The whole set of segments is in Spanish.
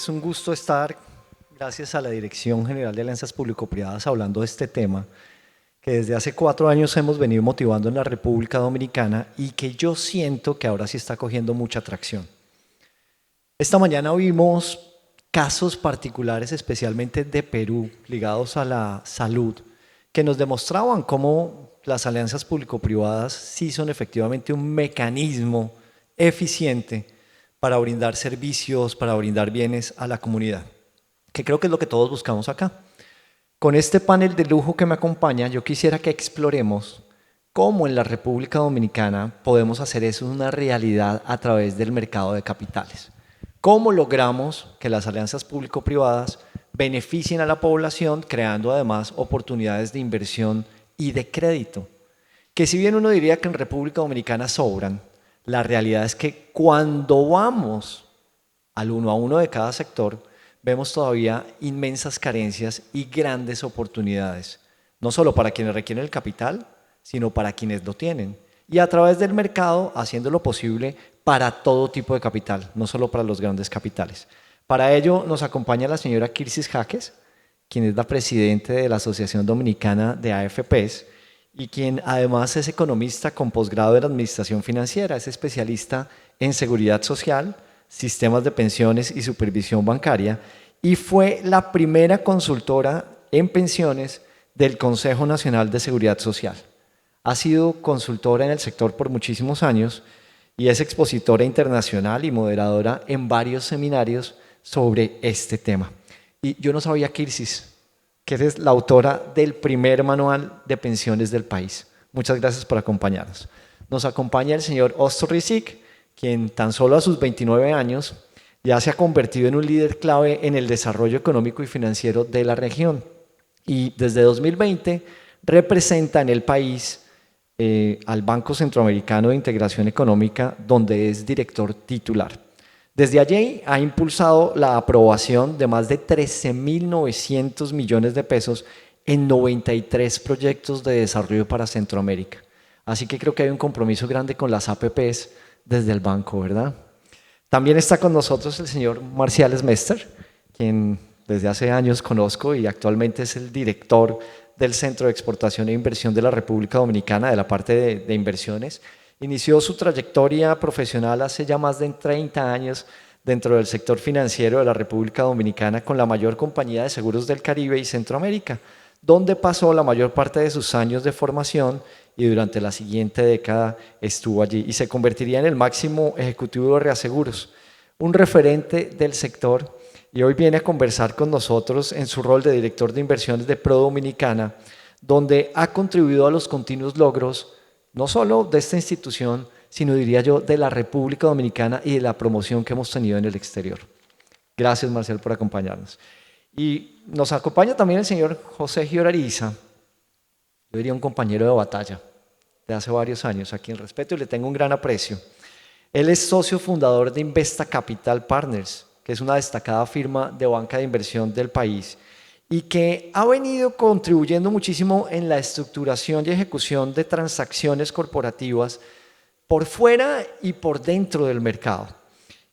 Es un gusto estar, gracias a la Dirección General de Alianzas Público-Privadas, hablando de este tema que desde hace 4 años hemos venido motivando en la República Dominicana y que yo siento que ahora sí está cogiendo mucha atracción. Esta mañana vimos casos particulares, especialmente de Perú, ligados a la salud, que nos demostraban cómo las alianzas público-privadas sí son efectivamente un mecanismo eficiente para brindar servicios, para brindar bienes a la comunidad, que creo que es lo que todos buscamos acá. Con este panel de lujo que me acompaña, yo quisiera que exploremos cómo en la República Dominicana podemos hacer eso una realidad a través del mercado de capitales. ¿Cómo logramos que las alianzas público-privadas beneficien a la población, creando además oportunidades de inversión y de crédito? Que si bien uno diría que en República Dominicana sobran, la realidad es que cuando vamos al 1 a 1 de cada sector, vemos todavía inmensas carencias y grandes oportunidades, no solo para quienes requieren el capital, sino para quienes lo tienen. Y a través del mercado, haciendo lo posible para todo tipo de capital, no solo para los grandes capitales. Para ello nos acompaña la señora Kirsis Jaques, quien es la presidenta de la Asociación Dominicana de AFPs y quien además es economista con posgrado en Administración Financiera, es especialista en seguridad social, sistemas de pensiones y supervisión bancaria, y fue la primera consultora en pensiones del Consejo Nacional de Seguridad Social. Ha sido consultora en el sector por muchísimos años y es expositora internacional y moderadora en varios seminarios sobre este tema. Y yo no sabía, Kirsis, que eres la autora del primer manual de pensiones del país. Muchas gracias por acompañarnos. Nos acompaña el señor Osto Rizik, quien tan solo a sus 29 años ya se ha convertido en un líder clave en el desarrollo económico y financiero de la región. Y desde 2020 representa en el país al Banco Centroamericano de Integración Económica, donde es director titular. Desde allí ha impulsado la aprobación de más de 13.900 millones de pesos en 93 proyectos de desarrollo para Centroamérica. Así que creo que hay un compromiso grande con las APPs desde el banco, ¿verdad? También está con nosotros el señor Marcial Smester, quien desde hace años conozco y actualmente es el director del Centro de Exportación e Inversión de la República Dominicana, de la parte de inversiones. Inició su trayectoria profesional hace ya más de 30 años dentro del sector financiero de la República Dominicana con la mayor compañía de seguros del Caribe y Centroamérica, donde pasó la mayor parte de sus años de formación y durante la siguiente década estuvo allí y se convertiría en el máximo ejecutivo de Reaseguros, un referente del sector, y hoy viene a conversar con nosotros en su rol de director de inversiones de Pro Dominicana, donde ha contribuido a los continuos logros no solo de esta institución, sino diría yo de la República Dominicana y de la promoción que hemos tenido en el exterior. Gracias, Marcial, por acompañarnos. Y nos acompaña también el señor José Giorariza, yo diría un compañero de batalla de hace varios años, a quien respeto y le tengo un gran aprecio. Él es socio fundador de Investa Capital Partners, que es una destacada firma de banca de inversión del país y que ha venido contribuyendo muchísimo en la estructuración y ejecución de transacciones corporativas por fuera y por dentro del mercado.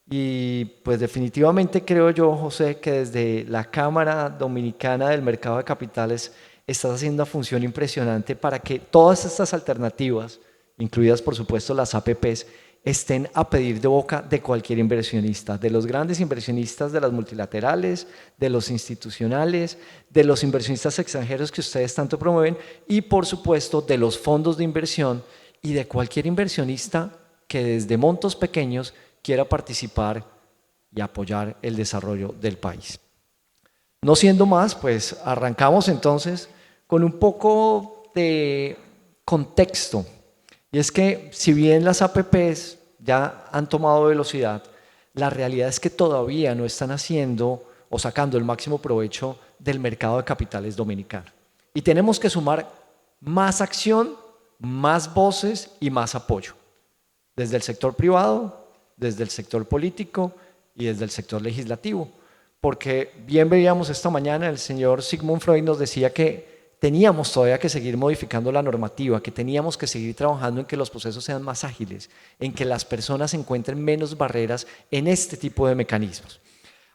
Y pues definitivamente creo yo, José, que desde la Cámara Dominicana del Mercado de Capitales estás haciendo una función impresionante para que todas estas alternativas, incluidas por supuesto las APPs, estén a pedir de boca de cualquier inversionista, de los grandes inversionistas de las multilaterales, de los institucionales, de los inversionistas extranjeros que ustedes tanto promueven y por supuesto de los fondos de inversión y de cualquier inversionista que desde montos pequeños quiera participar y apoyar el desarrollo del país. No siendo más, pues arrancamos entonces con un poco de contexto. Y es que si bien las APPs ya han tomado velocidad, la realidad es que todavía no están haciendo o sacando el máximo provecho del mercado de capitales dominicano. Y tenemos que sumar más acción, más voces y más apoyo. Desde el sector privado, desde el sector político y desde el sector legislativo. Porque bien veíamos esta mañana, el señor Sigmund Freud nos decía que teníamos todavía que seguir modificando la normativa, que teníamos que seguir trabajando en que los procesos sean más ágiles, en que las personas encuentren menos barreras en este tipo de mecanismos.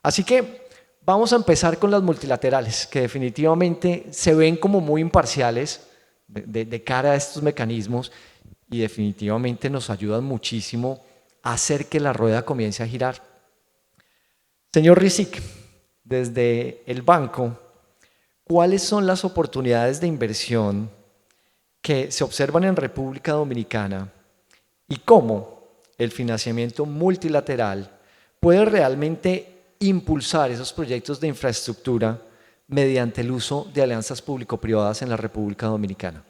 Así que vamos a empezar con las multilaterales, que definitivamente se ven como muy imparciales de cara a estos mecanismos y definitivamente nos ayudan muchísimo a hacer que la rueda comience a girar. Señor Rizik, desde el banco, ¿cuáles son las oportunidades de inversión que se observan en República Dominicana y cómo el financiamiento multilateral puede realmente impulsar esos proyectos de infraestructura mediante el uso de alianzas público-privadas en la República Dominicana?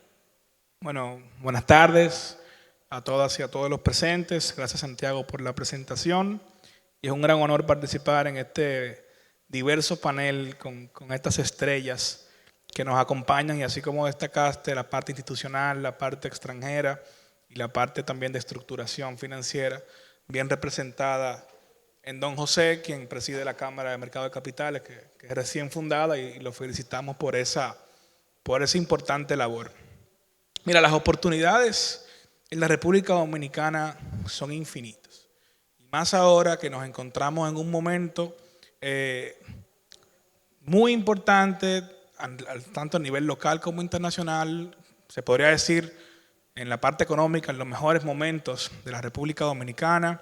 Bueno, buenas tardes a todas y a todos los presentes. Gracias, Santiago, por la presentación. Y es un gran honor participar en este diverso panel con estas estrellas que nos acompañan, y así como destacaste la parte institucional, la parte extranjera y la parte también de estructuración financiera, bien representada en don José, quien preside la Cámara de Mercado de Capitales, que es recién fundada, y lo felicitamos por esa importante labor. Mira, las oportunidades en la República Dominicana son infinitas. Y más ahora que nos encontramos en un momento muy importante, tanto a nivel local como internacional, se podría decir en la parte económica, en los mejores momentos de la República Dominicana,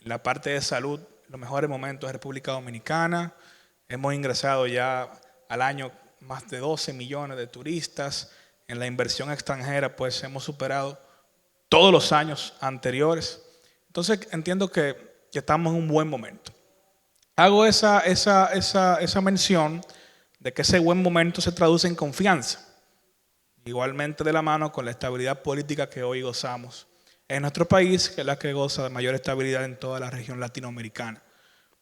en la parte de salud, los mejores momentos de la República Dominicana. Hemos ingresado ya al año más de 12 millones de turistas. En la inversión extranjera, pues hemos superado todos los años anteriores. Entonces entiendo que estamos en un buen momento. Hago esa mención de que ese buen momento se traduce en confianza, igualmente de la mano con la estabilidad política que hoy gozamos en nuestro país, que es la que goza de mayor estabilidad en toda la región latinoamericana.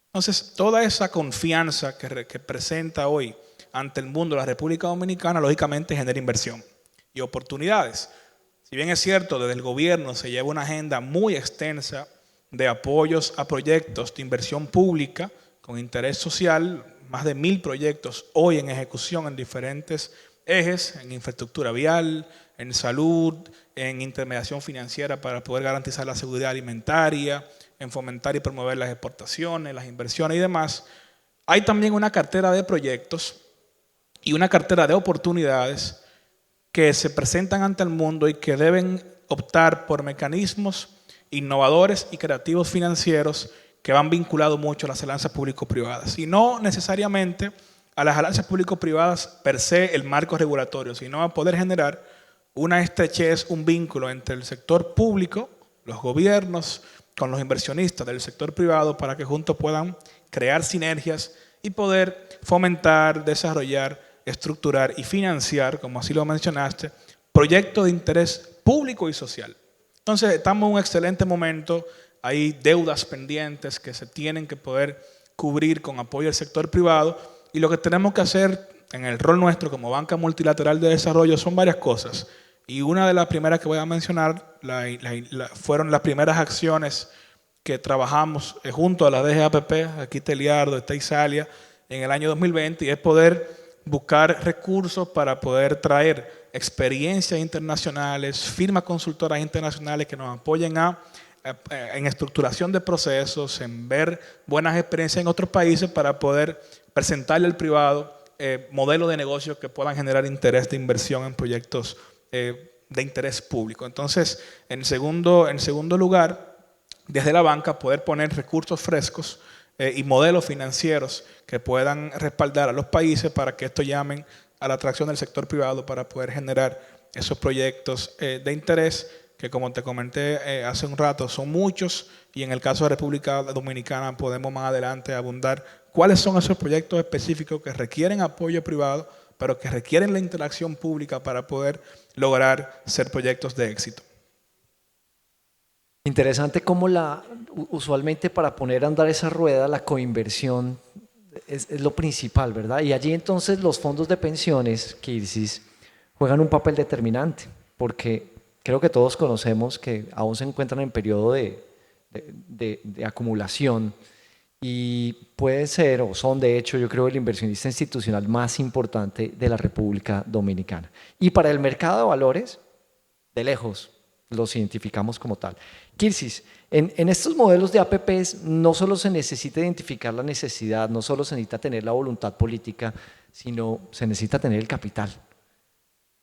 Entonces, toda esa confianza que presenta hoy ante el mundo la República Dominicana, lógicamente genera inversión y oportunidades. Si bien es cierto, desde el gobierno se lleva una agenda muy extensa de apoyos a proyectos de inversión pública con interés social, más de 1000 proyectos hoy en ejecución en diferentes ejes, en infraestructura vial, en salud, en intermediación financiera para poder garantizar la seguridad alimentaria, en fomentar y promover las exportaciones, las inversiones y demás. Hay también una cartera de proyectos y una cartera de oportunidades que se presentan ante el mundo y que deben optar por mecanismos innovadores y creativos financieros que van vinculados mucho a las alianzas público-privadas. Y no necesariamente a las alianzas público-privadas per se el marco regulatorio, sino a poder generar una estrechez, un vínculo entre el sector público, los gobiernos, con los inversionistas del sector privado para que juntos puedan crear sinergias y poder fomentar, desarrollar, estructurar y financiar, como así lo mencionaste, proyectos de interés público y social. Entonces estamos en un excelente momento, hay deudas pendientes que se tienen que poder cubrir con apoyo del sector privado, y lo que tenemos que hacer en el rol nuestro como banca multilateral de desarrollo son varias cosas. Y una de las primeras que voy a mencionar fueron las primeras acciones que trabajamos junto a la DGAPP, aquí Teliardo, está Isalia, en el año 2020, y es poder buscar recursos para poder traer experiencias internacionales, firmas consultoras internacionales que nos apoyen en estructuración de procesos, en ver buenas experiencias en otros países para poder presentarle al privado modelos de negocio que puedan generar interés de inversión en proyectos de interés público. Entonces, en segundo lugar, desde la banca poder poner recursos frescos y modelos financieros que puedan respaldar a los países para que esto llamen a la atracción del sector privado para poder generar esos proyectos de interés que, como te comenté hace un rato, son muchos, y en el caso de República Dominicana podemos más adelante abundar cuáles son esos proyectos específicos que requieren apoyo privado, pero que requieren la interacción pública para poder lograr ser proyectos de éxito. Interesante cómo usualmente para poner a andar esa rueda, la coinversión es lo principal, ¿verdad? Y allí entonces los fondos de pensiones, Kirsis, juegan un papel determinante, porque creo que todos conocemos que aún se encuentran en periodo de acumulación, y pueden ser, o son de hecho, yo creo, el inversionista institucional más importante de la República Dominicana. Y para el mercado de valores, de lejos, los identificamos como tal. Kirsis, en estos modelos de APPs no solo se necesita identificar la necesidad, no solo se necesita tener la voluntad política, sino se necesita tener el capital.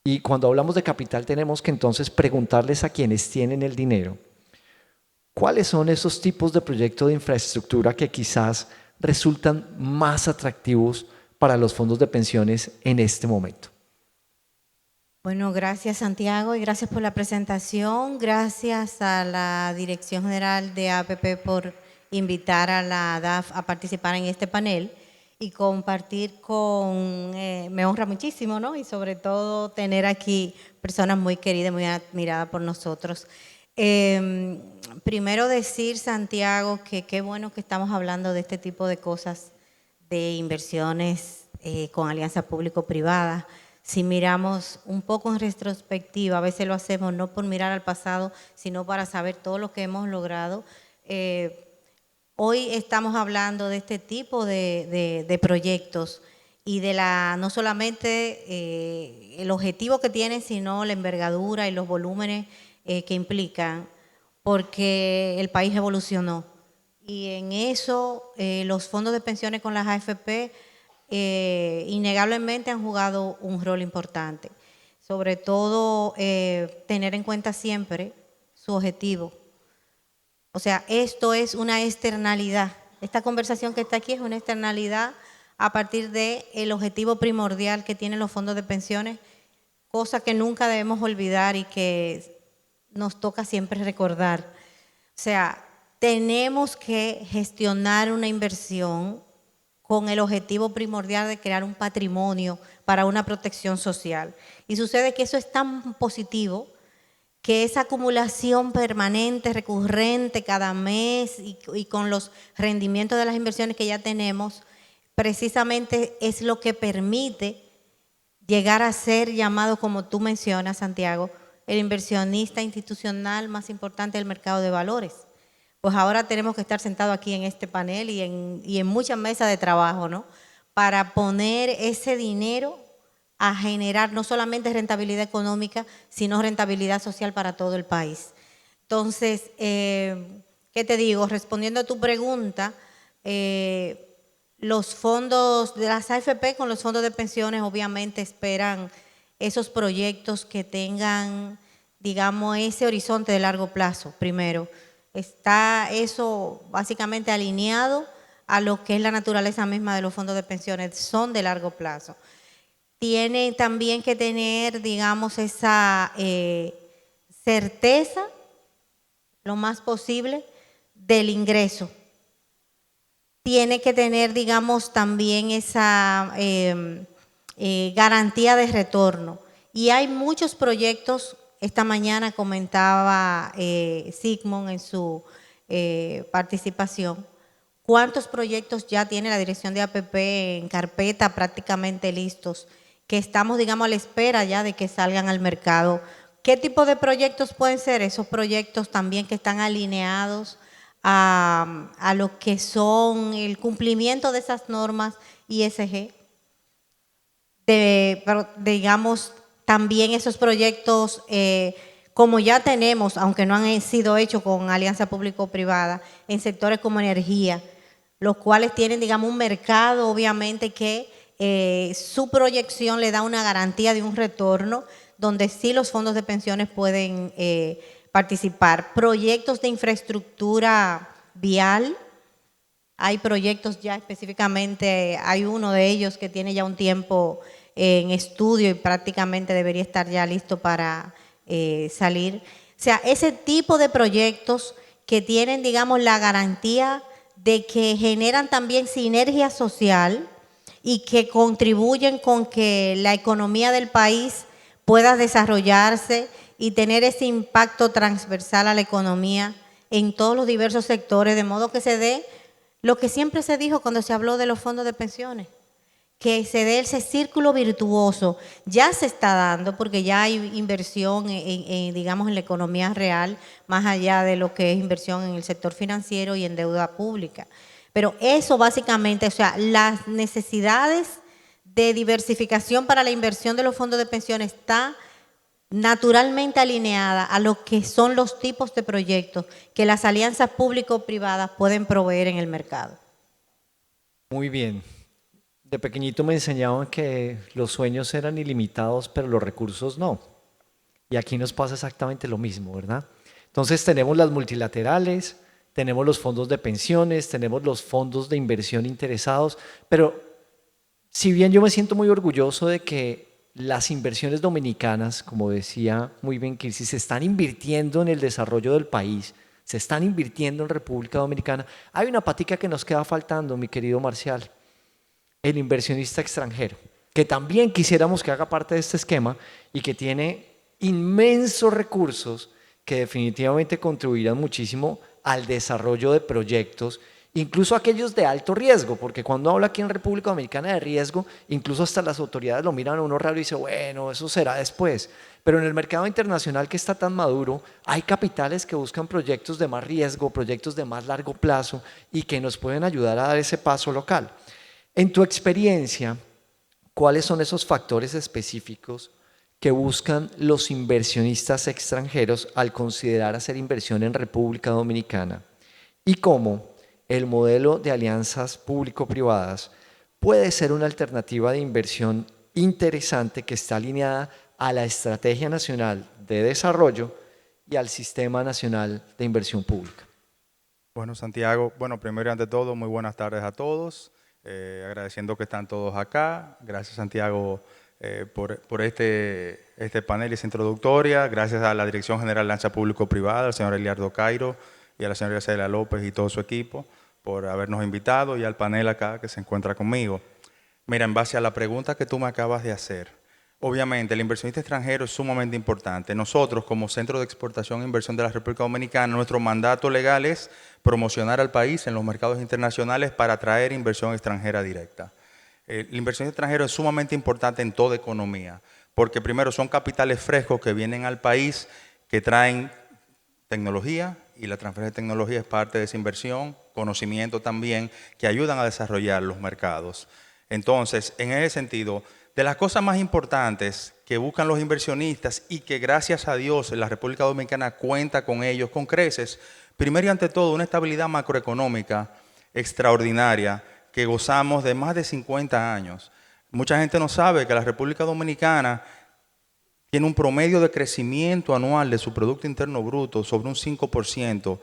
Y cuando hablamos de capital tenemos que entonces preguntarles a quienes tienen el dinero, ¿cuáles son esos tipos de proyectos de infraestructura que quizás resultan más atractivos para los fondos de pensiones en este momento? Bueno, gracias Santiago y gracias por la presentación. Gracias a la Dirección General de APP por invitar a la DAF a participar en este panel y compartir me honra muchísimo, ¿no? Y sobre todo tener aquí personas muy queridas, muy admiradas por nosotros. Primero decir, Santiago, que qué bueno que estamos hablando de este tipo de cosas, de inversiones con alianza público-privada. Si miramos un poco en retrospectiva, a veces lo hacemos no por mirar al pasado, sino para saber todo lo que hemos logrado. Hoy estamos hablando de este tipo de proyectos y de no solamente el objetivo que tienen, sino la envergadura y los volúmenes que implican, porque el país evolucionó. Y en eso los fondos de pensiones con las AFP innegablemente han jugado un rol importante. Sobre todo tener en cuenta siempre su objetivo. O sea, esto es una externalidad. Esta conversación que está aquí es una externalidad a partir del objetivo primordial que tienen los fondos de pensiones, cosa que nunca debemos olvidar y que nos toca siempre recordar. O sea, tenemos que gestionar una inversión con el objetivo primordial de crear un patrimonio para una protección social. Y sucede que eso es tan positivo que esa acumulación permanente, recurrente cada mes y con los rendimientos de las inversiones que ya tenemos, precisamente es lo que permite llegar a ser llamado, como tú mencionas, Santiago, el inversionista institucional más importante del mercado de valores. Pues ahora tenemos que estar sentados aquí en este panel y en muchas mesas de trabajo, ¿no? Para poner ese dinero a generar no solamente rentabilidad económica, sino rentabilidad social para todo el país. Entonces, ¿qué te digo? Respondiendo a tu pregunta, los fondos de las AFP con los fondos de pensiones obviamente esperan esos proyectos que tengan, digamos, ese horizonte de largo plazo, primero. Está eso básicamente alineado a lo que es la naturaleza misma de los fondos de pensiones, son de largo plazo. Tiene también que tener, digamos, esa certeza, lo más posible, del ingreso. Tiene que tener, digamos, también esa garantía de retorno. Y hay muchos proyectos. Esta mañana comentaba Sigmund en su participación, cuántos proyectos ya tiene la dirección de APP en carpeta prácticamente listos, que estamos, digamos, a la espera ya de que salgan al mercado. ¿Qué tipo de proyectos pueden ser? Esos proyectos también que están alineados a lo que son el cumplimiento de esas normas ISG, digamos, también esos proyectos, como ya tenemos, aunque no han sido hechos con alianza público-privada, en sectores como energía, los cuales tienen, digamos, un mercado, obviamente, que su proyección le da una garantía de un retorno, donde sí los fondos de pensiones pueden participar. Proyectos de infraestructura vial, hay proyectos ya específicamente, hay uno de ellos que tiene ya un tiempo en estudio y prácticamente debería estar ya listo para salir. O sea, ese tipo de proyectos que tienen, digamos, la garantía de que generan también sinergia social y que contribuyen con que la economía del país pueda desarrollarse y tener ese impacto transversal a la economía en todos los diversos sectores, de modo que se dé lo que siempre se dijo cuando se habló de los fondos de pensiones, que se dé ese círculo virtuoso. Ya se está dando porque ya hay inversión digamos, en la economía real, más allá de lo que es inversión en el sector financiero y en deuda pública. Pero eso básicamente, o sea, las necesidades de diversificación para la inversión de los fondos de pensiones está naturalmente alineada a lo que son los tipos de proyectos que las alianzas público-privadas pueden proveer en el mercado. Muy bien. De pequeñito me enseñaban que los sueños eran ilimitados, pero los recursos no. Y aquí nos pasa exactamente lo mismo, ¿verdad? Entonces tenemos las multilaterales, tenemos los fondos de pensiones, tenemos los fondos de inversión interesados, pero si bien yo me siento muy orgulloso de que las inversiones dominicanas, como decía muy bien Kirsi, se están invirtiendo en el desarrollo del país, se están invirtiendo en República Dominicana, hay una patica que nos queda faltando, mi querido Marcial, el inversionista extranjero, que también quisiéramos que haga parte de este esquema y que tiene inmensos recursos que definitivamente contribuirán muchísimo al desarrollo de proyectos, incluso aquellos de alto riesgo, porque cuando habla aquí en República Dominicana de riesgo, incluso hasta las autoridades lo miran a uno raro y dicen, bueno, eso será después. Pero en el mercado internacional que está tan maduro, hay capitales que buscan proyectos de más riesgo, proyectos de más largo plazo y que nos pueden ayudar a dar ese paso local. En tu experiencia, ¿cuáles son esos factores específicos que buscan los inversionistas extranjeros al considerar hacer inversión en República Dominicana? Y cómo el modelo de alianzas público-privadas puede ser una alternativa de inversión interesante que está alineada a la Estrategia Nacional de Desarrollo y al Sistema Nacional de Inversión Pública. Bueno, Santiago, primero y ante todo, muy buenas tardes a todos. Agradeciendo que están todos acá. Gracias, Santiago, por este panel y esta introductoria. Gracias a la Dirección General de Alianza Público-Privada, al señor Eliardo Cairo y a la señora Celia López y todo su equipo por habernos invitado, y al panel acá que se encuentra conmigo. Mira, en base a la pregunta que tú me acabas de hacer, obviamente el inversionista extranjero es sumamente importante. Nosotros, como Centro de Exportación e Inversión de la República Dominicana, nuestro mandato legal es promocionar al país en los mercados internacionales para atraer inversión extranjera directa. La inversión extranjera es sumamente importante en toda economía, porque primero son capitales frescos que vienen al país, que traen tecnología, y la transferencia de tecnología es parte de esa inversión, conocimiento también, que ayudan a desarrollar los mercados. Entonces, en ese sentido, de las cosas más importantes que buscan los inversionistas y que gracias a Dios la República Dominicana cuenta con ellos con creces, primero y ante todo una estabilidad macroeconómica extraordinaria que gozamos de más de 50 años. Mucha gente no sabe que la República Dominicana tiene un promedio de crecimiento anual de su Producto Interno Bruto sobre un 5%,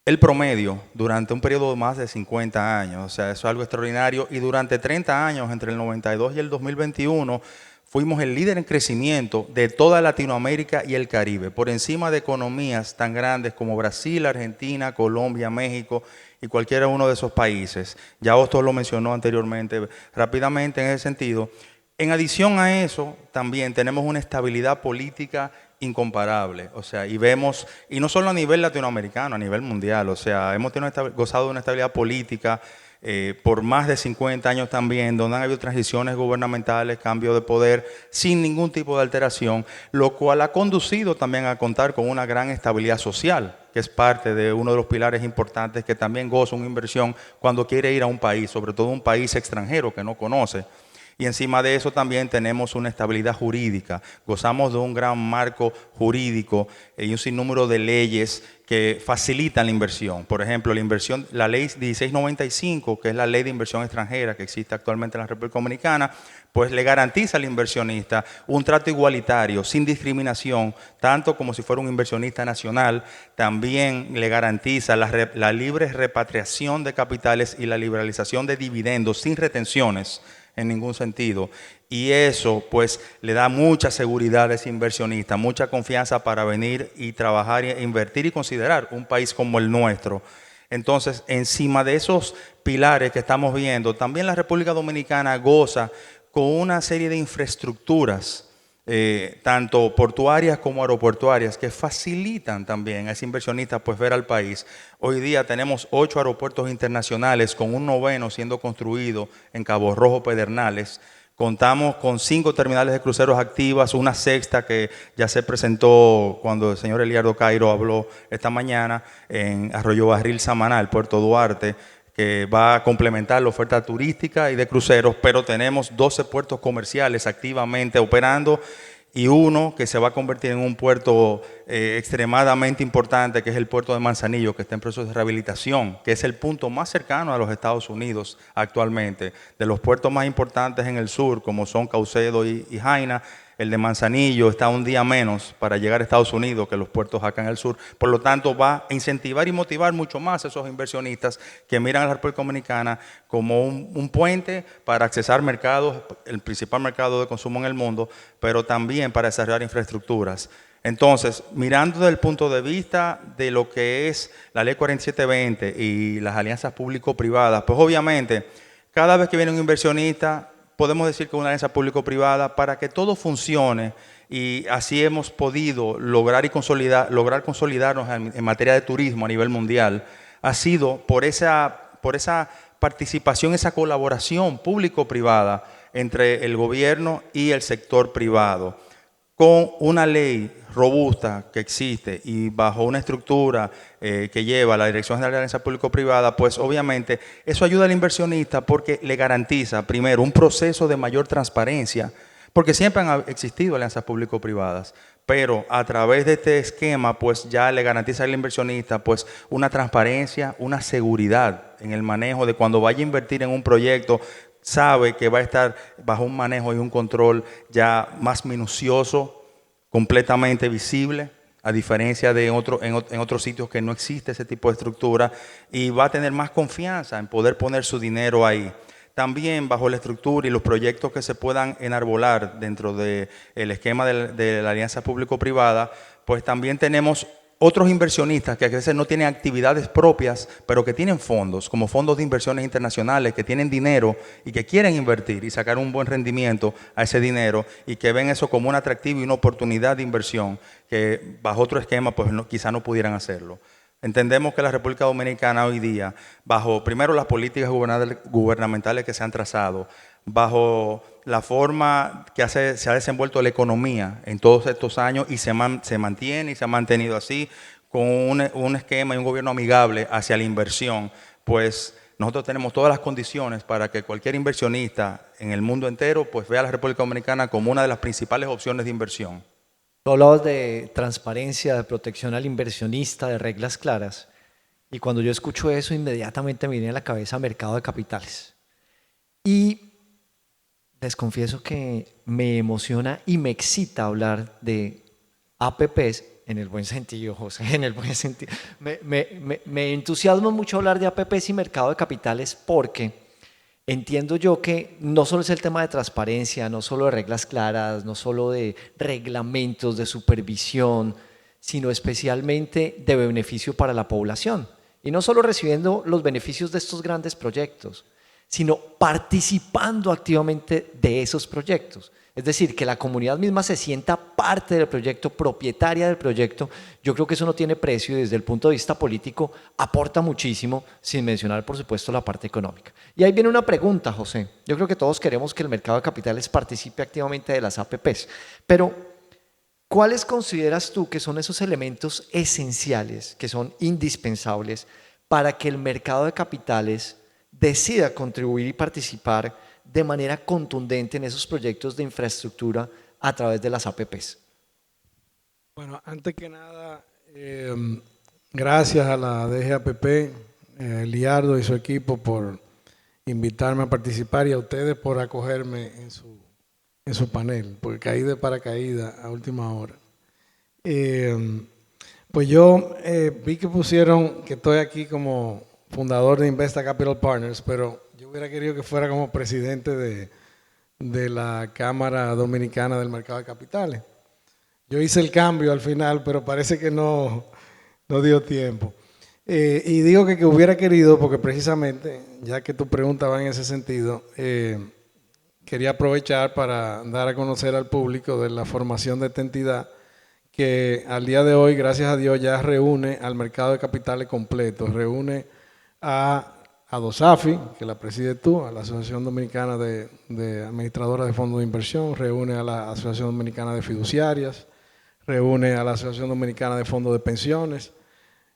el promedio durante un periodo de más de 50 años. O sea, eso es algo extraordinario. Y durante 30 años, entre el 92 y el 2021, fuimos el líder en crecimiento de toda Latinoamérica y el Caribe, por encima de economías tan grandes como Brasil, Argentina, Colombia, México y cualquiera uno de esos países. Ya Ostor lo mencionó anteriormente rápidamente en ese sentido. En adición a eso, también tenemos una estabilidad política incomparable, o sea, y vemos, y no solo a nivel latinoamericano, a nivel mundial, o sea, hemos gozado de una estabilidad política por más de 50 años también, donde han habido transiciones gubernamentales, cambio de poder, sin ningún tipo de alteración, lo cual ha conducido también a contar con una gran estabilidad social, que es parte de uno de los pilares importantes que también goza una inversión cuando quiere ir a un país, sobre todo un país extranjero que no conoce. Y encima de eso también tenemos una estabilidad jurídica. Gozamos de un gran marco jurídico y un sinnúmero de leyes que facilitan la inversión. Por ejemplo, la ley 1695, que es la ley de inversión extranjera que existe actualmente en la República Dominicana, pues le garantiza al inversionista un trato igualitario, sin discriminación, tanto como si fuera un inversionista nacional. También le garantiza la libre repatriación de capitales y la liberalización de dividendos sin retenciones en ningún sentido, y eso pues le da mucha seguridad a ese inversionista, mucha confianza para venir y trabajar e invertir y considerar un país como el nuestro. Entonces, encima de esos pilares que estamos viendo, también la República Dominicana goza con una serie de infraestructuras, tanto portuarias como aeroportuarias, que facilitan también a ese inversionista pues ver al país. Hoy día tenemos 8 aeropuertos internacionales, con un 9º siendo construido en Cabo Rojo, Pedernales. Contamos con 5 terminales de cruceros activas, una sexta que ya se presentó cuando el señor Eliardo Cairo habló esta mañana en Arroyo Barril, Samaná, el Puerto Duarte, que va a complementar la oferta turística y de cruceros, pero tenemos 12 puertos comerciales activamente operando y uno que se va a convertir en un puerto extremadamente importante, que es el puerto de Manzanillo, que está en proceso de rehabilitación, que es el punto más cercano a los Estados Unidos actualmente. De los puertos más importantes en el sur, como son Caucedo y Jaina, el de Manzanillo está un día menos para llegar a Estados Unidos que los puertos acá en el sur. Por lo tanto, va a incentivar y motivar mucho más a esos inversionistas que miran a la República Dominicana como un puente para accesar mercados, el principal mercado de consumo en el mundo, pero también para desarrollar infraestructuras. Entonces, mirando desde el punto de vista de lo que es la Ley 4720 y las alianzas público-privadas, pues obviamente, cada vez que viene un inversionista, podemos decir que una alianza público-privada para que todo funcione, y así hemos podido lograr consolidarnos en materia de turismo a nivel mundial, ha sido por esa participación, esa colaboración público-privada entre el gobierno y el sector privado. Con una ley robusta que existe y bajo una estructura que lleva la Dirección General de Alianza Público-Privada, pues obviamente eso ayuda al inversionista porque le garantiza, primero, un proceso de mayor transparencia, porque siempre han existido alianzas público-privadas, pero a través de este esquema, pues ya le garantiza al inversionista pues una transparencia, una seguridad en el manejo de cuando vaya a invertir en un proyecto, sabe que va a estar bajo un manejo y un control ya más minucioso, completamente visible, a diferencia de en otros sitios que no existe ese tipo de estructura, y va a tener más confianza en poder poner su dinero ahí. También bajo la estructura y los proyectos que se puedan enarbolar dentro del esquema de la alianza público-privada, pues también tenemos otros inversionistas que a veces no tienen actividades propias, pero que tienen fondos, como fondos de inversiones internacionales, que tienen dinero y que quieren invertir y sacar un buen rendimiento a ese dinero, y que ven eso como un atractivo y una oportunidad de inversión que bajo otro esquema pues quizá no pudieran hacerlo. Entendemos que la República Dominicana hoy día, bajo primero las políticas gubernamentales que se han trazado, bajo la forma que se ha desenvuelto la economía en todos estos años, y se mantiene y se ha mantenido así, con un esquema y un gobierno amigable hacia la inversión, pues nosotros tenemos todas las condiciones para que cualquier inversionista en el mundo entero pues vea a la República Dominicana como una de las principales opciones de inversión. Tú hablabas de transparencia, de protección al inversionista, de reglas claras, y cuando yo escucho eso inmediatamente me viene a la cabeza mercado de capitales. Y les confieso que me emociona y me excita hablar de APPs en el buen sentido, José, en el buen sentido. Me entusiasma mucho hablar de APPs y mercado de capitales porque entiendo yo que no solo es el tema de transparencia, no solo de reglas claras, no solo de reglamentos, de supervisión, sino especialmente de beneficio para la población. Y no solo recibiendo los beneficios de estos grandes proyectos, sino participando activamente de esos proyectos. Es decir, que la comunidad misma se sienta parte del proyecto, propietaria del proyecto. Yo creo que eso no tiene precio y desde el punto de vista político aporta muchísimo, sin mencionar, por supuesto, la parte económica. Y ahí viene una pregunta, José. Yo creo que todos queremos que el mercado de capitales participe activamente de las APPs, pero ¿cuáles consideras tú que son esos elementos esenciales, que son indispensables para que el mercado de capitales decida contribuir y participar de manera contundente en esos proyectos de infraestructura a través de las APPs? Bueno, antes que nada, gracias a la DGAPP, Liardo y su equipo por invitarme a participar, y a ustedes por acogerme en su panel, porque caí de paracaídas a última hora. Pues yo vi que pusieron que estoy aquí como fundador de Investa Capital Partners, pero yo hubiera querido que fuera como presidente de la Cámara Dominicana del Mercado de Capitales. Yo hice el cambio al final, pero parece que no dio tiempo. Y digo que hubiera querido, porque precisamente, ya que tu pregunta va en ese sentido, quería aprovechar para dar a conocer al público de la formación de esta entidad, que al día de hoy, gracias a Dios, ya reúne al mercado de capitales completo, reúne a DOSAFI, que la presides tú, a la Asociación Dominicana de Administradoras de Fondos de Inversión, reúne a la Asociación Dominicana de Fiduciarias, reúne a la Asociación Dominicana de Fondos de Pensiones,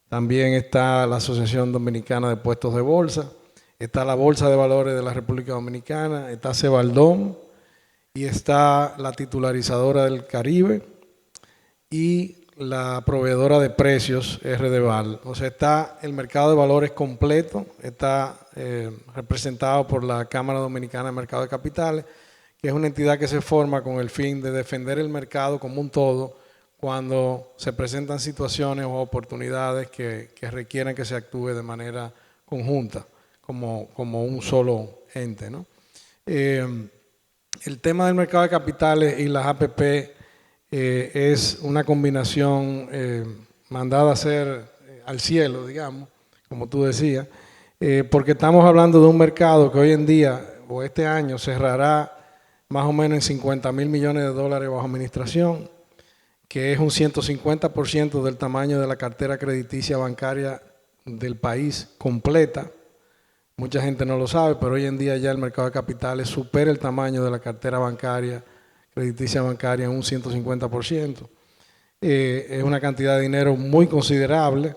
también está la Asociación Dominicana de Puestos de Bolsa, está la Bolsa de Valores de la República Dominicana, está Cebaldón, y está la titularizadora del Caribe y la proveedora de precios, RDVAL. O sea, está el mercado de valores completo, está representado por la Cámara Dominicana de Mercado de Capitales, que es una entidad que se forma con el fin de defender el mercado como un todo cuando se presentan situaciones o oportunidades que requieren que se actúe de manera conjunta, como un solo ente, ¿no? El tema del mercado de capitales y las APP es una combinación mandada a hacer al cielo, digamos, como tú decías, porque estamos hablando de un mercado que hoy en día o este año cerrará más o menos en 50,000 millones de dólares bajo administración, que es un 150% del tamaño de la cartera crediticia bancaria del país completa. Mucha gente no lo sabe, pero hoy en día ya el mercado de capitales supera el tamaño de la cartera bancaria, crediticia bancaria en un 150%. Es una cantidad de dinero muy considerable,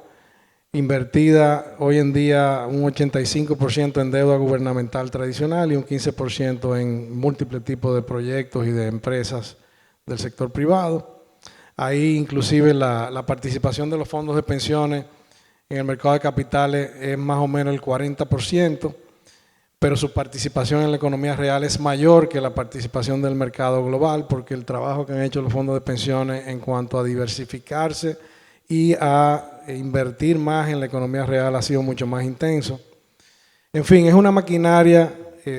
invertida hoy en día un 85% en deuda gubernamental tradicional y un 15% en múltiples tipos de proyectos y de empresas del sector privado. Ahí inclusive la participación de los fondos de pensiones en el mercado de capitales es más o menos el 40%, pero su participación en la economía real es mayor que la participación del mercado global, porque el trabajo que han hecho los fondos de pensiones en cuanto a diversificarse y a invertir más en la economía real ha sido mucho más intenso. En fin, es una maquinaria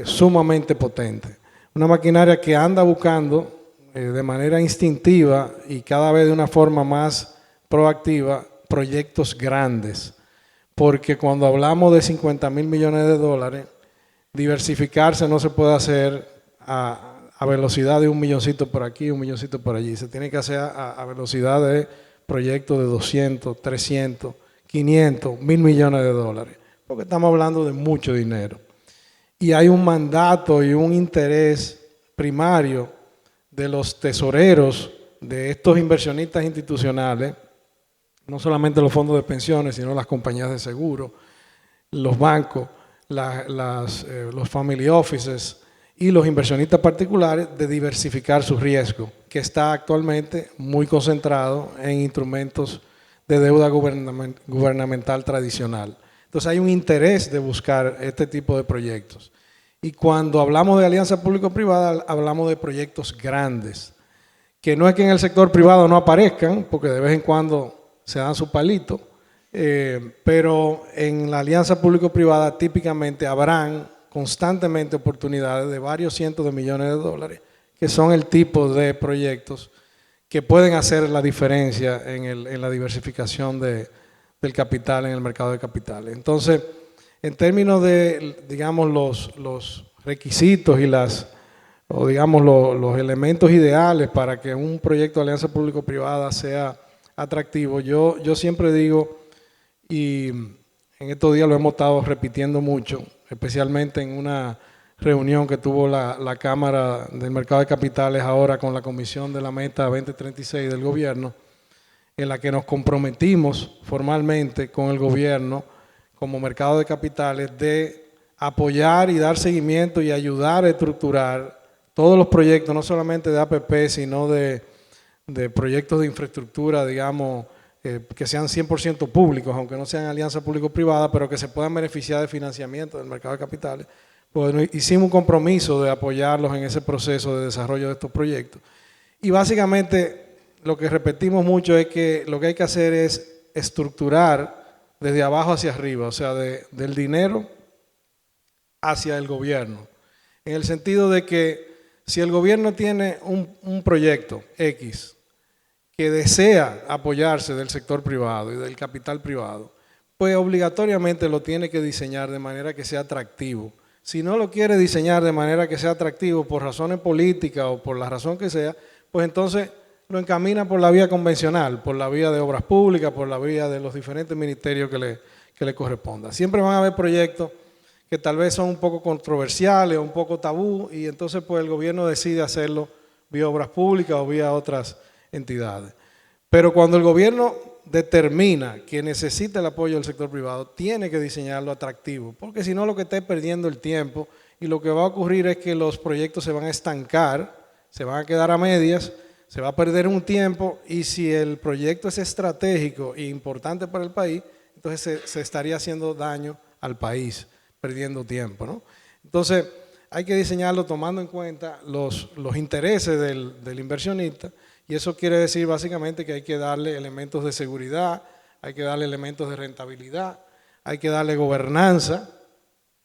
sumamente potente, una maquinaria que anda buscando de manera instintiva y cada vez de una forma más proactiva proyectos grandes, porque cuando hablamos de 50,000 millones de dólares, diversificarse no se puede hacer a velocidad de un milloncito por aquí, un milloncito por allí, se tiene que hacer a velocidad de proyectos de 200, 300, 500, 1,000 millones de dólares, porque estamos hablando de mucho dinero. Y hay un mandato y un interés primario de los tesoreros, de estos inversionistas institucionales, no solamente los fondos de pensiones, sino las compañías de seguro, los bancos, los family offices y los inversionistas particulares, de diversificar su riesgo, que está actualmente muy concentrado en instrumentos de deuda gubernamental tradicional. Entonces hay un interés de buscar este tipo de proyectos. Y cuando hablamos de alianza público-privada, hablamos de proyectos grandes, que no es que en el sector privado no aparezcan, porque de vez en cuando se dan su palito, pero en la alianza público-privada típicamente habrán constantemente oportunidades de varios cientos de millones de dólares, que son el tipo de proyectos que pueden hacer la diferencia en la diversificación del capital en el mercado de capitales. Entonces, en términos de, digamos, los requisitos y los elementos ideales para que un proyecto de alianza público-privada sea atractivo, yo siempre digo, y en estos días lo hemos estado repitiendo mucho, especialmente en una reunión que tuvo la Cámara del Mercado de Capitales ahora con la Comisión de la Meta 2036 del gobierno, en la que nos comprometimos formalmente con el gobierno como mercado de capitales de apoyar y dar seguimiento y ayudar a estructurar todos los proyectos, no solamente de APP, sino de proyectos de infraestructura, digamos, que sean 100% públicos, aunque no sean alianzas público-privadas, pero que se puedan beneficiar de financiamiento del mercado de capitales. Pues hicimos un compromiso de apoyarlos en ese proceso de desarrollo de estos proyectos. Y básicamente lo que repetimos mucho es que lo que hay que hacer es estructurar desde abajo hacia arriba, o sea, del dinero hacia el gobierno. En el sentido de que si el gobierno tiene un proyecto X que desea apoyarse del sector privado y del capital privado, pues obligatoriamente lo tiene que diseñar de manera que sea atractivo. Si no lo quiere diseñar de manera que sea atractivo por razones políticas o por la razón que sea, pues entonces lo encamina por la vía convencional, por la vía de obras públicas, por la vía de los diferentes ministerios que le corresponda. Siempre van a haber proyectos que tal vez son un poco controversiales o un poco tabú, y entonces pues el gobierno decide hacerlo vía obras públicas o vía otras entidades. Pero cuando el gobierno determina que necesita el apoyo del sector privado, tiene que diseñarlo atractivo, porque si no lo que está es perdiendo el tiempo, y lo que va a ocurrir es que los proyectos se van a estancar se van a quedar a medias, se va a perder un tiempo y si el proyecto es estratégico e importante para el país, entonces se estaría haciendo daño al país, perdiendo tiempo, ¿no? Entonces, hay que diseñarlo tomando en cuenta los intereses del inversionista y eso quiere decir básicamente que hay que darle elementos de seguridad, hay que darle elementos de rentabilidad, hay que darle gobernanza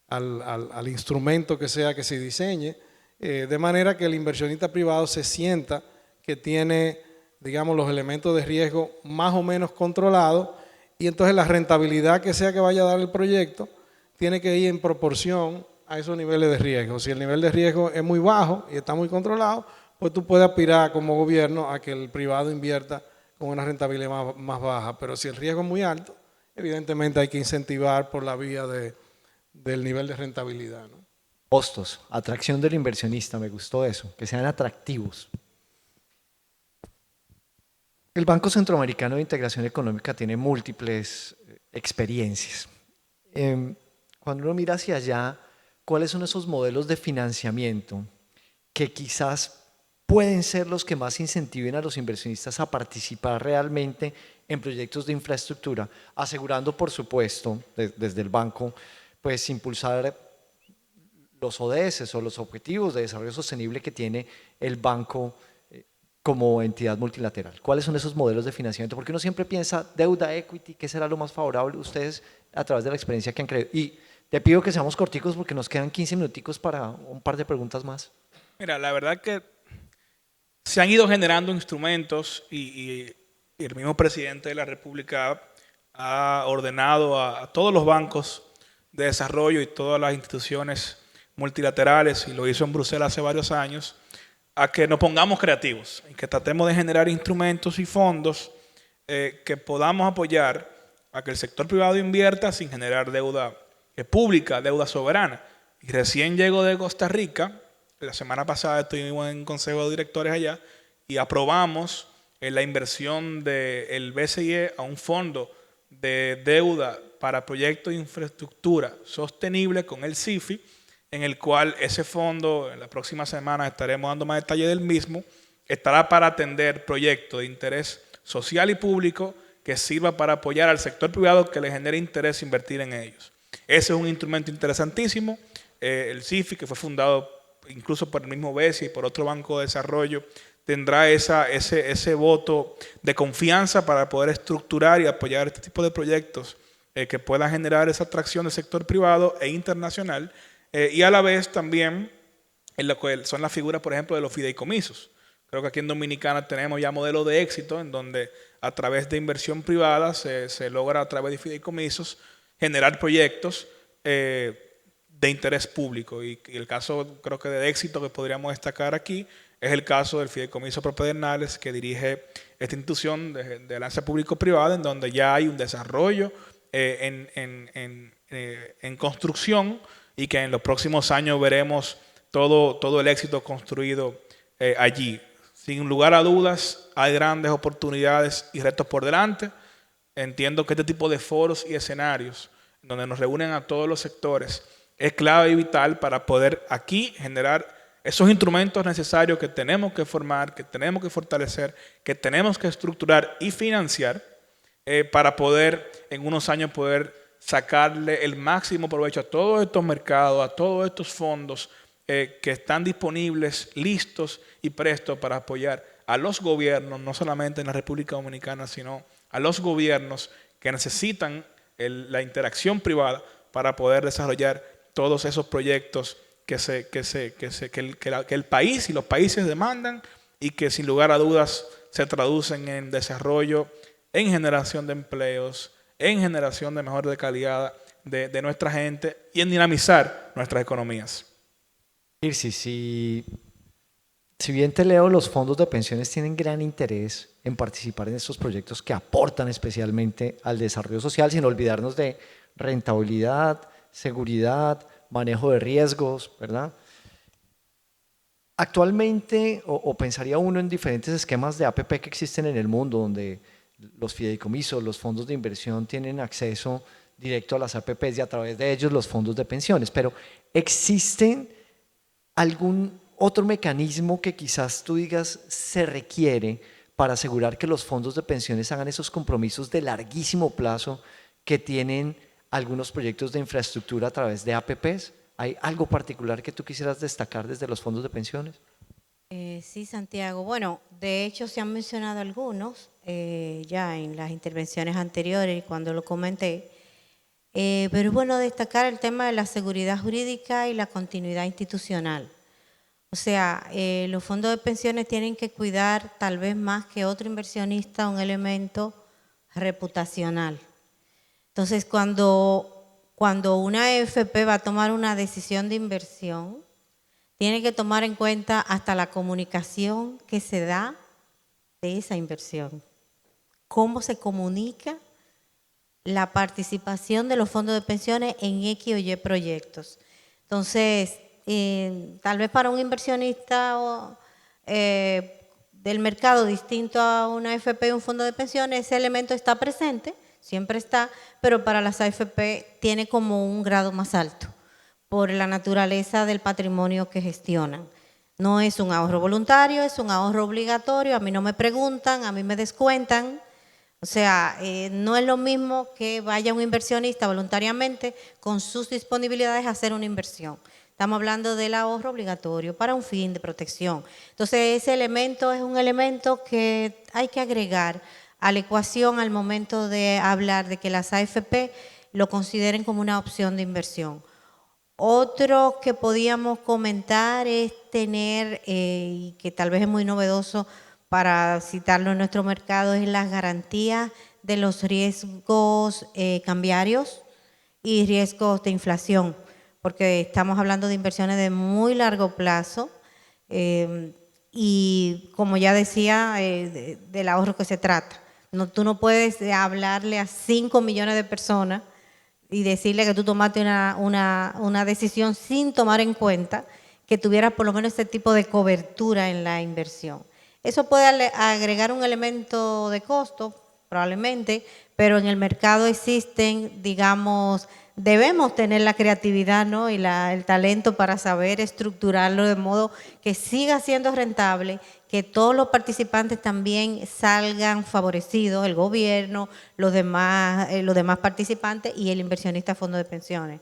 al instrumento que sea que se diseñe, de manera que el inversionista privado se sienta que tiene, digamos, los elementos de riesgo más o menos controlados y entonces la rentabilidad que sea que vaya a dar el proyecto tiene que ir en proporción a esos niveles de riesgo. Si el nivel de riesgo es muy bajo y está muy controlado, pues tú puedes aspirar como gobierno a que el privado invierta con una rentabilidad más baja, pero si el riesgo es muy alto, evidentemente hay que incentivar por la vía del nivel de rentabilidad, ¿no? Costos, atracción del inversionista, me gustó eso, que sean atractivos. El Banco Centroamericano de Integración Económica tiene múltiples experiencias. Cuando uno mira hacia allá, ¿cuáles son esos modelos de financiamiento que quizás pueden ser los que más incentiven a los inversionistas a participar realmente en proyectos de infraestructura, asegurando, por supuesto, desde el banco, pues impulsar los ODS o los Objetivos de Desarrollo Sostenible que tiene el banco como entidad multilateral? ¿Cuáles son esos modelos de financiamiento? Porque uno siempre piensa deuda, equity, ¿qué será lo más favorable? Ustedes, a través de la experiencia que han creído. Y te pido que seamos corticos porque nos quedan 15 minuticos para un par de preguntas más. Mira, la verdad que se han ido generando instrumentos y el mismo presidente de la República ha ordenado a todos los bancos de desarrollo y todas las instituciones multilaterales, y lo hizo en Bruselas hace varios años, a que nos pongamos creativos y que tratemos de generar instrumentos y fondos que podamos apoyar a que el sector privado invierta sin generar deuda pública, deuda soberana. Y recién llego de Costa Rica, la semana pasada estuvimos en consejo de directores allá y aprobamos la inversión del BCE a un fondo de deuda para proyectos de infraestructura sostenible con el CIFI, en el cual ese fondo, en la próxima semana estaremos dando más detalle del mismo, estará para atender proyectos de interés social y público que sirva para apoyar al sector privado que le genere interés invertir en ellos. Ese es un instrumento interesantísimo. El CIFI, que fue fundado incluso por el mismo BCE y por otro banco de desarrollo, tendrá ese voto de confianza para poder estructurar y apoyar este tipo de proyectos que puedan generar esa atracción del sector privado e internacional. Y a la vez también en lo que son las figuras, por ejemplo, de los fideicomisos. Creo que aquí en Dominicana tenemos ya modelos de éxito en donde a través de inversión privada se logra a través de fideicomisos generar proyectos de interés público. Y el caso, creo que de éxito que podríamos destacar aquí es el caso del Fideicomiso Propedernales que dirige esta institución de alianza público-privada, en donde ya hay un desarrollo en construcción y que en los próximos años veremos todo el éxito construido allí. Sin lugar a dudas, hay grandes oportunidades y retos por delante. Entiendo que este tipo de foros y escenarios, donde nos reúnen a todos los sectores, es clave y vital para poder aquí generar esos instrumentos necesarios que tenemos que formar, que tenemos que fortalecer, que tenemos que estructurar y financiar para poder en unos años poder sacarle el máximo provecho a todos estos mercados, a todos estos fondos que están disponibles, listos y prestos para apoyar a los gobiernos, no solamente en la República Dominicana, sino a los gobiernos que necesitan la interacción privada para poder desarrollar todos esos proyectos que el país y los países demandan y que sin lugar a dudas se traducen en desarrollo, en generación de empleos, en generación de mejor de calidad de nuestra gente y en dinamizar nuestras economías. Irsi, si bien te leo, los fondos de pensiones tienen gran interés en participar en estos proyectos que aportan especialmente al desarrollo social, sin olvidarnos de rentabilidad, seguridad, manejo de riesgos, ¿verdad? Actualmente, o pensaría uno en diferentes esquemas de APP que existen en el mundo, donde los fideicomisos, los fondos de inversión tienen acceso directo a las APPs y a través de ellos los fondos de pensiones, pero ¿existen algún otro mecanismo que quizás tú digas se requiere para asegurar que los fondos de pensiones hagan esos compromisos de larguísimo plazo que tienen algunos proyectos de infraestructura a través de APPs? ¿Hay algo particular que tú quisieras destacar desde los fondos de pensiones? Sí, Santiago. Bueno, de hecho se han mencionado algunos ya en las intervenciones anteriores y cuando lo comenté, pero es bueno destacar el tema de la seguridad jurídica y la continuidad institucional. O sea, los fondos de pensiones tienen que cuidar tal vez más que otro inversionista un elemento reputacional. Entonces, cuando una AFP va a tomar una decisión de inversión, tiene que tomar en cuenta hasta la comunicación que se da de esa inversión. Cómo se comunica la participación de los fondos de pensiones en X o Y proyectos. Entonces, tal vez para un inversionista del mercado distinto a una AFP y un fondo de pensiones, ese elemento está presente, siempre está, pero para las AFP tiene como un grado más alto por la naturaleza del patrimonio que gestionan. No es un ahorro voluntario, es un ahorro obligatorio, a mí no me preguntan, a mí me descuentan. O sea, no es lo mismo que vaya un inversionista voluntariamente con sus disponibilidades a hacer una inversión. Estamos hablando del ahorro obligatorio para un fin de protección. Entonces, ese elemento es un elemento que hay que agregar a la ecuación al momento de hablar de que las AFP lo consideren como una opción de inversión. Otro que podíamos comentar es tener, y que tal vez es muy novedoso para citarlo en nuestro mercado, es las garantías de los riesgos cambiarios y riesgos de inflación, porque estamos hablando de inversiones de muy largo plazo y como ya decía, del ahorro que se trata. No, tú no puedes hablarle a 5 millones de personas y decirle que tú tomaste una decisión sin tomar en cuenta que tuvieras por lo menos este tipo de cobertura en la inversión. Eso puede agregar un elemento de costo, probablemente, pero en el mercado existen, digamos, debemos tener la creatividad, ¿no? Y el talento para saber estructurarlo de modo que siga siendo rentable, que todos los participantes también salgan favorecidos, el gobierno, los demás participantes y el inversionista fondo de pensiones.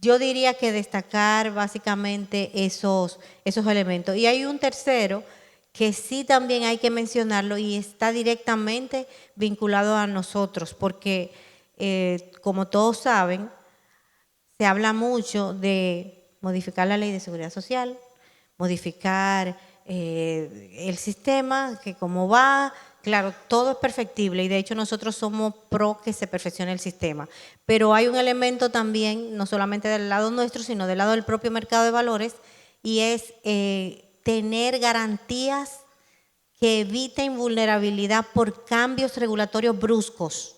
Yo diría que destacar básicamente esos elementos. Y hay un tercero que sí también hay que mencionarlo y está directamente vinculado a nosotros, porque como todos saben, se habla mucho de modificar la ley de seguridad social, modificar el sistema, que cómo va, claro, todo es perfectible y de hecho nosotros somos pro que se perfeccione el sistema, pero hay un elemento también, no solamente del lado nuestro, sino del lado del propio mercado de valores, y es tener garantías que eviten vulnerabilidad por cambios regulatorios bruscos.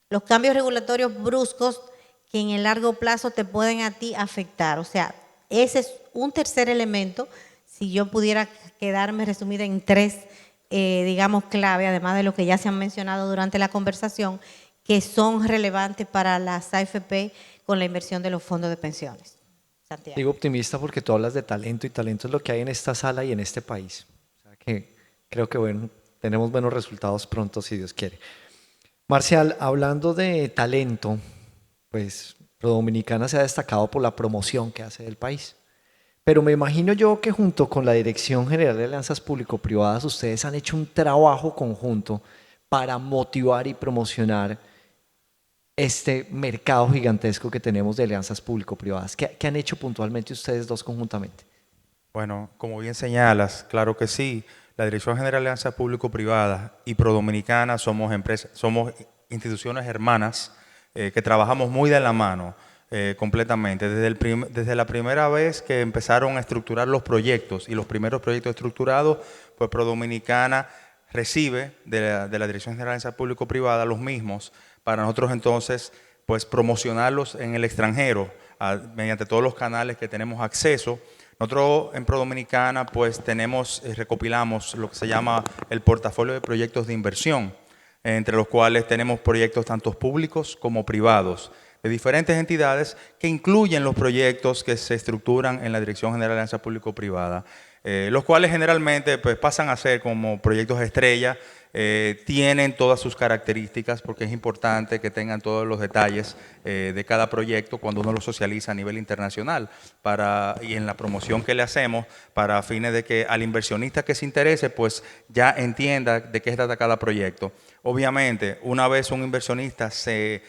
Los cambios regulatorios bruscos que en el largo plazo te pueden a ti afectar. O sea, ese es un tercer elemento, si yo pudiera quedarme resumida en tres, digamos, clave, además de lo que ya se han mencionado durante la conversación, que son relevantes para las AFP con la inversión de los fondos de pensiones. Santiago. Digo optimista porque tú hablas de talento y talento es lo que hay en esta sala y en este país. O sea que creo que bueno, tenemos buenos resultados pronto si Dios quiere. Marcial, hablando de talento, pues ProDominicana se ha destacado por la promoción que hace del país. Pero me imagino yo que junto con la Dirección General de Alianzas Público-Privadas ustedes han hecho un trabajo conjunto para motivar y promocionar este mercado gigantesco que tenemos de alianzas público-privadas. ¿Qué han hecho puntualmente ustedes dos conjuntamente? Bueno, como bien señalas, claro que sí. La Dirección General de Alianzas Público-Privadas y ProDominicana somos instituciones hermanas que trabajamos muy de la mano completamente. Desde la primera vez que empezaron a estructurar los proyectos y los primeros proyectos estructurados, pues ProDominicana recibe de la Dirección General de Alianzas Público-Privadas los mismos para nosotros entonces pues promocionarlos en el extranjero mediante todos los canales que tenemos acceso. Nosotros en ProDominicana pues recopilamos lo que se llama el portafolio de proyectos de inversión, entre los cuales tenemos proyectos tanto públicos como privados. de diferentes entidades que incluyen los proyectos que se estructuran en la Dirección General de Alianza Público-Privada, los cuales generalmente pues, pasan a ser como proyectos estrella. Tienen todas sus características porque es importante que tengan todos los detalles de cada proyecto cuando uno lo socializa a nivel internacional y en la promoción que le hacemos para fines de que al inversionista que se interese pues ya entienda de qué se trata cada proyecto. Obviamente, una vez un inversionista se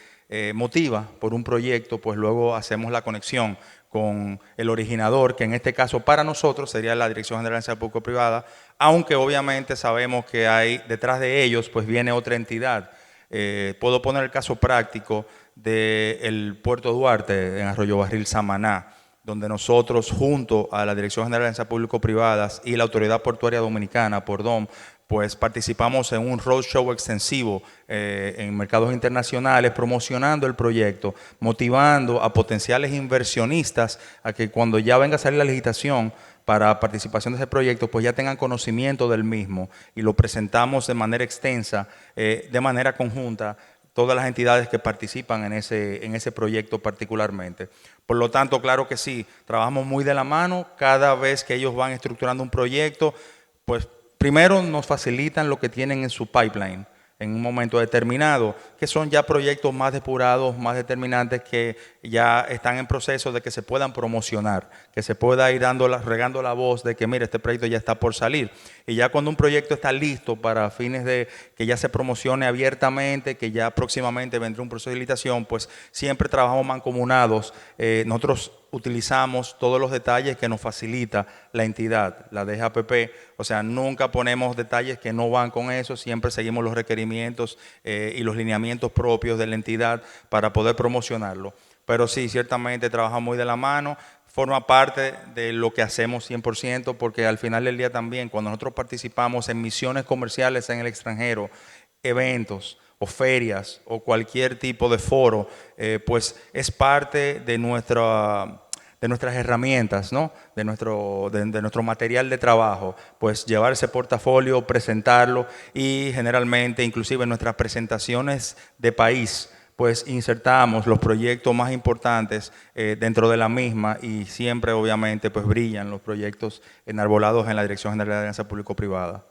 motiva por un proyecto, pues luego hacemos la conexión con el originador, que en este caso para nosotros sería la Dirección General de Alianza Público-Privada, aunque obviamente sabemos que hay detrás de ellos pues viene otra entidad. Puedo poner el caso práctico del Puerto Duarte en Arroyo Barril, Samaná, donde nosotros junto a la Dirección General de Alianzas Público-Privadas y la Autoridad Portuaria Dominicana, PORDOM, pues participamos en un roadshow extensivo en mercados internacionales, promocionando el proyecto, motivando a potenciales inversionistas a que cuando ya venga a salir la licitación para participación de ese proyecto, pues ya tengan conocimiento del mismo y lo presentamos de manera extensa, de manera conjunta, todas las entidades que participan en ese proyecto particularmente. Por lo tanto, claro que sí, trabajamos muy de la mano, cada vez que ellos van estructurando un proyecto, pues primero nos facilitan lo que tienen en su pipeline en un momento determinado, que son ya proyectos más depurados, más determinantes, que ya están en proceso de que se puedan promocionar, que se pueda ir regando la voz de que mire, este proyecto ya está por salir. Y ya cuando un proyecto está listo para fines de que ya se promocione abiertamente, que ya próximamente vendrá un proceso de licitación, pues siempre trabajamos mancomunados. Nosotros utilizamos todos los detalles que nos facilita la entidad, la DGAPP, o sea, nunca ponemos detalles que no van con eso, siempre seguimos los requerimientos y los lineamientos propios de la entidad para poder promocionarlo. Pero sí, ciertamente trabajamos muy de la mano, forma parte de lo que hacemos 100%, porque al final del día también, cuando nosotros participamos en misiones comerciales en el extranjero, eventos o ferias o cualquier tipo de foro, pues es parte de nuestras herramientas, ¿no? de nuestro material de trabajo, pues llevar ese portafolio, presentarlo y generalmente, inclusive en nuestras presentaciones de país, pues insertamos los proyectos más importantes dentro de la misma y siempre obviamente pues brillan los proyectos enarbolados en la Dirección General de Alianza Público-Privada.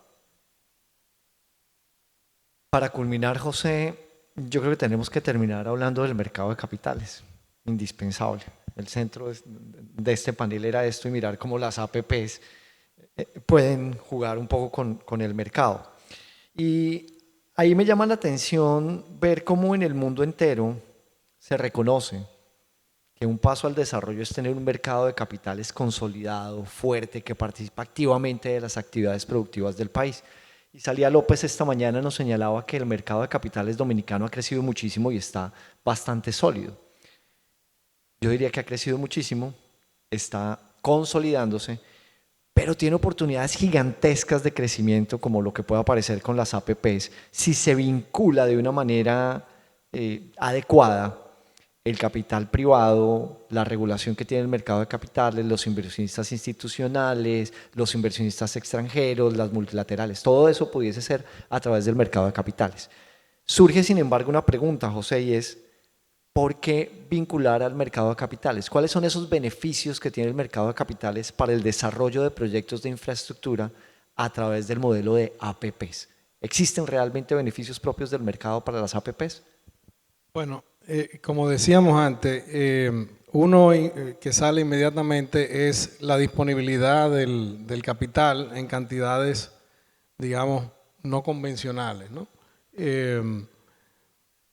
Para culminar, José, yo creo que tenemos que terminar hablando del mercado de capitales, indispensable. El centro de este panel era esto y mirar cómo las APPs pueden jugar un poco con el mercado. Y ahí me llama la atención ver cómo en el mundo entero se reconoce que un paso al desarrollo es tener un mercado de capitales consolidado, fuerte, que participa activamente de las actividades productivas del país. Y Salía López esta mañana nos señalaba que el mercado de capitales dominicano ha crecido muchísimo y está bastante sólido. Yo diría que ha crecido muchísimo, está consolidándose, pero tiene oportunidades gigantescas de crecimiento, como lo que puede aparecer con las APPs, si se vincula de una manera adecuada el capital privado, la regulación que tiene el mercado de capitales, los inversionistas institucionales, los inversionistas extranjeros, las multilaterales, todo eso pudiese ser a través del mercado de capitales. Surge, sin embargo, una pregunta, José, y es, ¿por qué vincular al mercado de capitales? ¿Cuáles son esos beneficios que tiene el mercado de capitales para el desarrollo de proyectos de infraestructura a través del modelo de APPs? ¿Existen realmente beneficios propios del mercado para las APPs? Bueno, como decíamos antes, uno que sale inmediatamente es la disponibilidad del capital en cantidades, digamos, no convencionales, ¿no?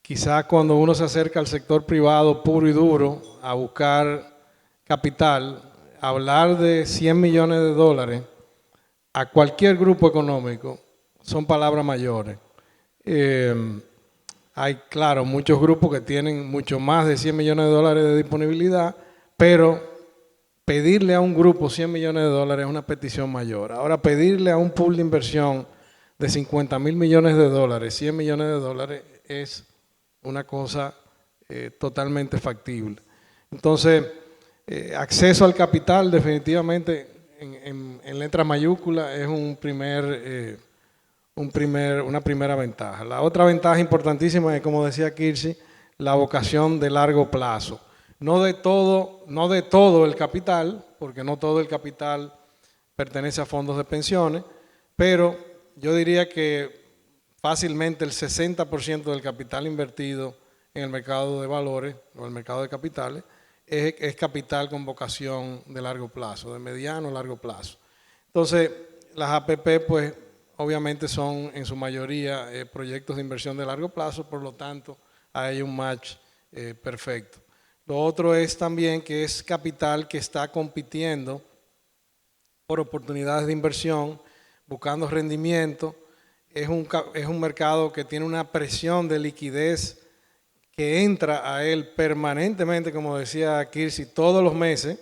Quizás cuando uno se acerca al sector privado puro y duro a buscar capital, hablar de 100 millones de dólares a cualquier grupo económico son palabras mayores. Hay, claro, muchos grupos que tienen mucho más de 100 millones de dólares de disponibilidad, pero pedirle a un grupo 100 millones de dólares es una petición mayor. Ahora, pedirle a un pool de inversión de 50 mil millones de dólares, 100 millones de dólares, es una cosa totalmente factible. Entonces, acceso al capital definitivamente en letra mayúscula es una primera ventaja. La otra ventaja importantísima es, como decía Kirsi, la vocación de largo plazo. No de todo el capital, porque no todo el capital pertenece a fondos de pensiones, pero yo diría que fácilmente el 60% del capital invertido en el mercado de valores o el mercado de capitales es capital con vocación de largo plazo, de mediano a largo plazo. Entonces, las APP, pues, obviamente son en su mayoría proyectos de inversión de largo plazo, por lo tanto, hay un match perfecto. Lo otro es también que es capital que está compitiendo por oportunidades de inversión, buscando rendimiento. Es un mercado que tiene una presión de liquidez que entra a él permanentemente, como decía Kirsi, todos los meses.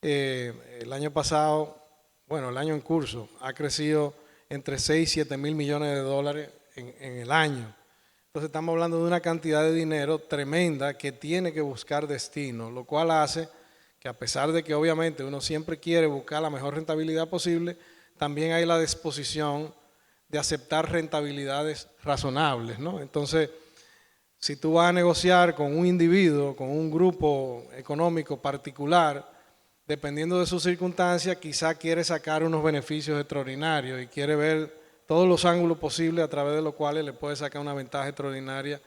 El año pasado, bueno, el año en curso, ha crecido entre 6 y 7 mil millones de dólares en el año. Entonces estamos hablando de una cantidad de dinero tremenda que tiene que buscar destino, lo cual hace que a pesar de que obviamente uno siempre quiere buscar la mejor rentabilidad posible, también hay la disposición de aceptar rentabilidades razonables, ¿no? Entonces, si tú vas a negociar con un individuo, con un grupo económico particular, dependiendo de sus circunstancias, quizá quiere sacar unos beneficios extraordinarios y quiere ver todos los ángulos posibles a través de los cuales le puede sacar una ventaja extraordinaria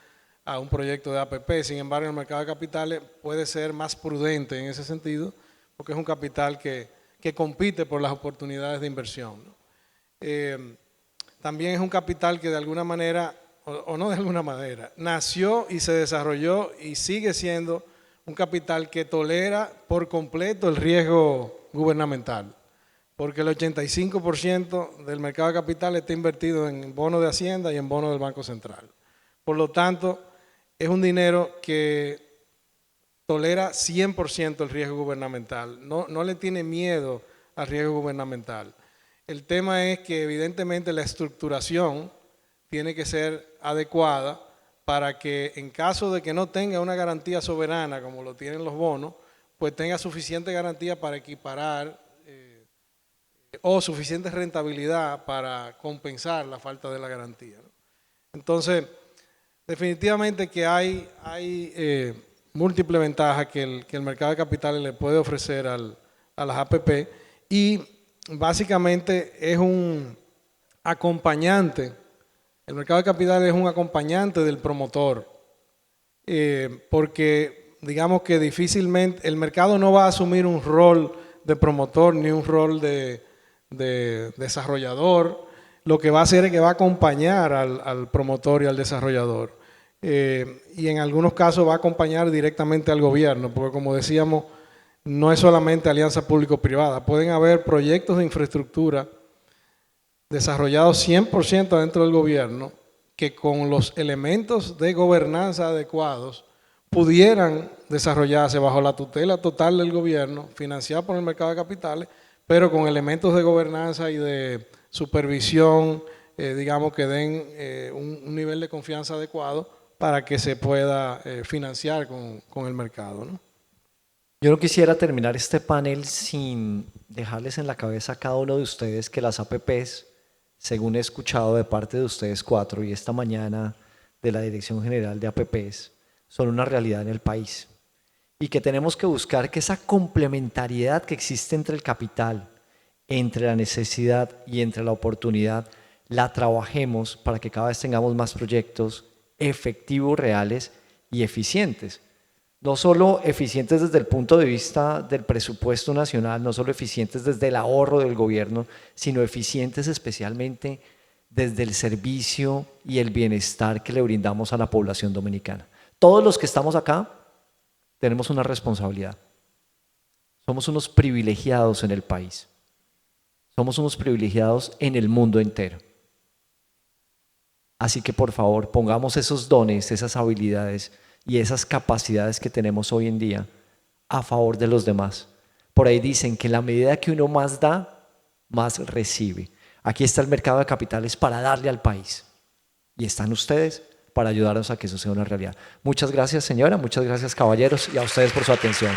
a un proyecto de APP. Sin embargo, en el mercado de capitales puede ser más prudente en ese sentido, porque es un capital que compite por las oportunidades de inversión, ¿no? También es un capital que de alguna manera, o no de alguna manera, nació y se desarrolló y sigue siendo un capital que tolera por completo el riesgo gubernamental, porque el 85% del mercado de capital está invertido en bonos de Hacienda y en bonos del Banco Central. Por lo tanto, es un dinero que tolera 100% el riesgo gubernamental, no le tiene miedo al riesgo gubernamental. El tema es que evidentemente la estructuración tiene que ser adecuada para que en caso de que no tenga una garantía soberana como lo tienen los bonos, pues tenga suficiente garantía para equiparar o suficiente rentabilidad para compensar la falta de la garantía, ¿no? Entonces, definitivamente que hay múltiples ventajas que el mercado de capitales le puede ofrecer a las APP y básicamente es un acompañante. El mercado de capitales es un acompañante del promotor, porque digamos que difícilmente el mercado no va a asumir un rol de promotor ni un rol de desarrollador. Lo que va a hacer es que va a acompañar al promotor y al desarrollador. Y en algunos casos va a acompañar directamente al gobierno, porque como decíamos, no es solamente alianza público-privada, pueden haber proyectos de infraestructura desarrollados 100% dentro del gobierno que con los elementos de gobernanza adecuados pudieran desarrollarse bajo la tutela total del gobierno, financiado por el mercado de capitales, pero con elementos de gobernanza y de supervisión, digamos, que den un nivel de confianza adecuado para que se pueda financiar con el mercado, ¿no? Yo no quisiera terminar este panel sin dejarles en la cabeza a cada uno de ustedes que las APPs, según he escuchado de parte de ustedes cuatro y esta mañana de la Dirección General de APPs, son una realidad en el país y que tenemos que buscar que esa complementariedad que existe entre el capital, entre la necesidad y entre la oportunidad, la trabajemos para que cada vez tengamos más proyectos efectivos, reales y eficientes. No solo eficientes desde el punto de vista del presupuesto nacional, no solo eficientes desde el ahorro del gobierno, sino eficientes especialmente desde el servicio y el bienestar que le brindamos a la población dominicana. Todos los que estamos acá tenemos una responsabilidad. Somos unos privilegiados en el país. Somos unos privilegiados en el mundo entero. Así que por favor pongamos esos dones, esas habilidades y esas capacidades que tenemos hoy en día a favor de los demás. Por ahí dicen que en la medida que uno más da, más recibe. Aquí está el mercado de capitales para darle al país. Y están ustedes para ayudarnos a que eso sea una realidad. Muchas gracias, señora, muchas gracias, caballeros, y a ustedes por su atención.